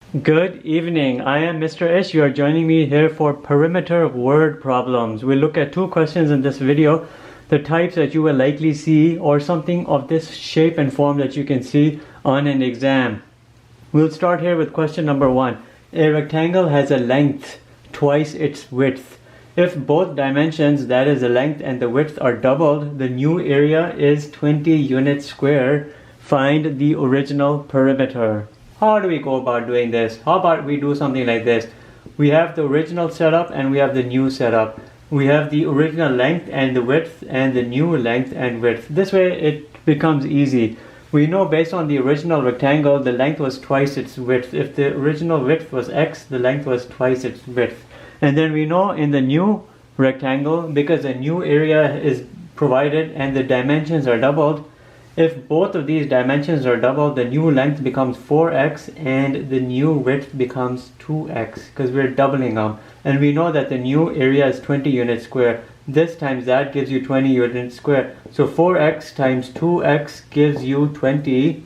Good evening. I am Mr. Ish. You are joining me here for perimeter word problems. We'll look at two questions in this video, the types that you will likely see or something of this shape and form that you can see on an exam. We'll start here with question number 1. A rectangle has a length twice its width. If both dimensions, that is the length and the width, are doubled, the new area is 20 units square. Find the original perimeter. How do we go about doing this? How about we do something like this? We have the original setup and we have the new setup. We have the original length and the width and the new length and width. This way it becomes easy. We know based on the original rectangle, the length was twice its width. If the original width was x, the length was twice its width. And then we know in the new rectangle, because a new area is provided and the dimensions are doubled, if both of these dimensions are doubled, the new length becomes 4x and the new width becomes 2x because we're doubling them. And we know that the new area is 20 units square. This times that gives you 20 units square. So 4x times 2x gives you 20.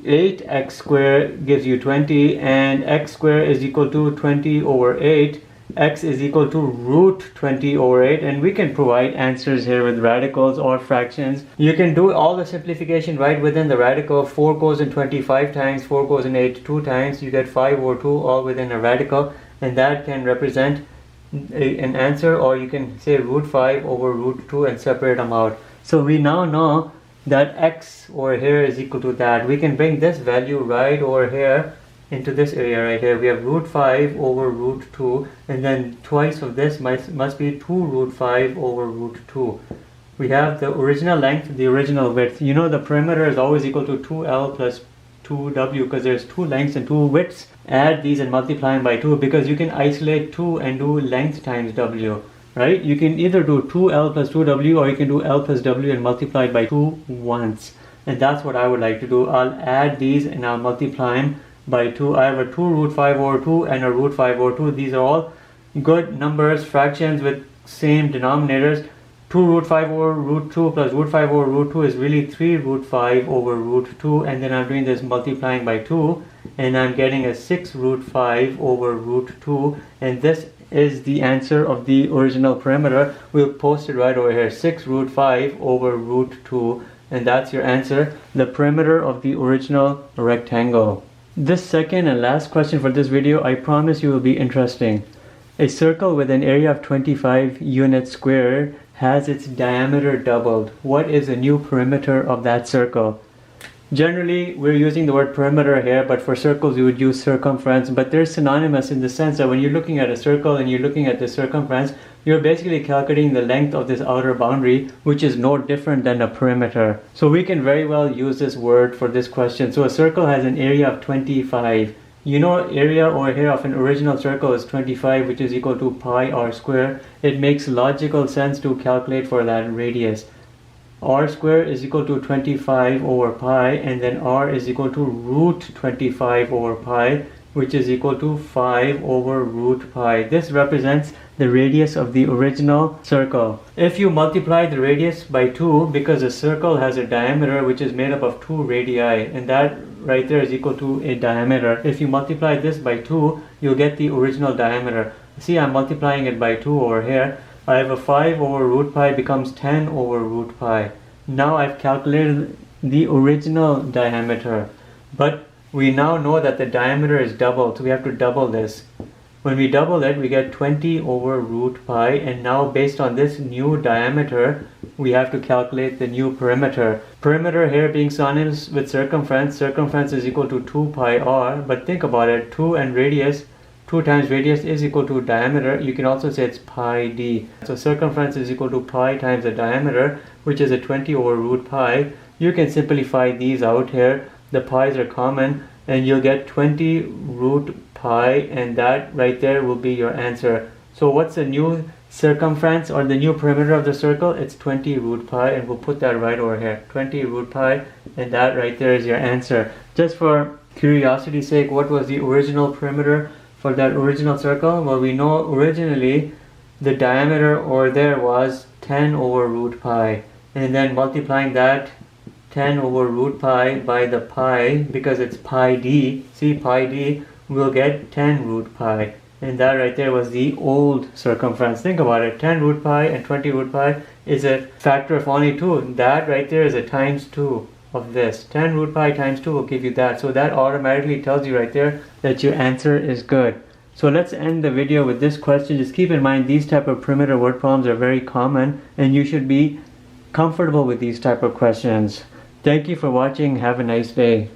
8x square gives you 20, and x square is equal to 20 over 8. X is equal to root 20 over 8, and we can provide answers here with radicals or fractions. You can do all the simplification right within the radical. 4 goes in 25 times, 4 goes in 8 2 times, you get 5 over 2 all within a radical, and that can represent an answer, or you can say root 5 over root 2 and separate them out. So we now know that x over here is equal to that. We can bring this value right over here into this area right here. We have root 5 over root 2, and then twice of this must be 2 root 5 over root 2. We have the original length, the original width. You know the perimeter is always equal to 2L plus 2W because there's two lengths and two widths. Add these and multiply them by 2 because you can isolate 2 and do length times W. Right? You can either do 2L plus 2W or you can do L plus W and multiply it by 2 once. And that's what I would like to do. I'll add these and I'll multiply them by 2. I have a 2 root 5 over 2 and a root 5 over 2. These are all good numbers, fractions with same denominators. 2 root 5 over root 2 plus root 5 over root 2 is really 3 root 5 over root 2, and then I'm doing this multiplying by 2 and I'm getting a 6 root 5 over root 2, and this is the answer of the original perimeter. We'll post it right over here, 6 root 5 over root 2, and that's your answer, the perimeter of the original rectangle. This second and last question for this video, I promise you will be interesting. A circle with an area of 25 units squared has its diameter doubled. What is the new perimeter of that circle? Generally, we're using the word perimeter here, but for circles you would use circumference, but they're synonymous in the sense that when you're looking at a circle and you're looking at the circumference, you're basically calculating the length of this outer boundary, which is no different than a perimeter. So we can very well use this word for this question. So a circle has an area of 25. You know, area over here of an original circle is 25, which is equal to pi r square. It makes logical sense to calculate for that radius. R square is equal to 25 over pi, and then r is equal to root 25 over pi, which is equal to 5 over root pi. This represents the radius of the original circle. If you multiply the radius by 2, because a circle has a diameter which is made up of 2 radii, and that right there is equal to a diameter. If you multiply this by 2, you'll get the original diameter. See, I'm multiplying it by 2 over here. I have a 5 over root pi becomes 10 over root pi. Now I've calculated the original diameter, but we now know that the diameter is doubled, so we have to double this. When we double it, we get 20 over root pi, and now based on this new diameter, we have to calculate the new perimeter. Perimeter here being synonymous with circumference. Circumference is equal to 2 pi r, but think about it, 2 and radius, 2 times radius is equal to diameter. You can also say it's pi d. So circumference is equal to pi times the diameter, which is a 20 over root pi. You can simplify these out here. The pi's are common, and you'll get 20 root pi, and that right there will be your answer. So what's the new circumference or the new perimeter of the circle? It's 20 root pi, and we'll put that right over here. 20 root pi, and that right there is your answer. Just for curiosity's sake, what was the original perimeter for that original circle? Well, we know originally the diameter over there was 10 over root pi, and then multiplying that 10 over root pi by the pi, because it's pi d. See, pi d we'll get 10 root pi. And that right there was the old circumference. Think about it. 10 root pi and 20 root pi is a factor of only 2. That right there is a times 2 of this. 10 root pi times 2 will give you that. So that automatically tells you right there that your answer is good. So let's end the video with this question. Just keep in mind these type of perimeter word problems are very common and you should be comfortable with these type of questions. Thank you for watching. Have a nice day.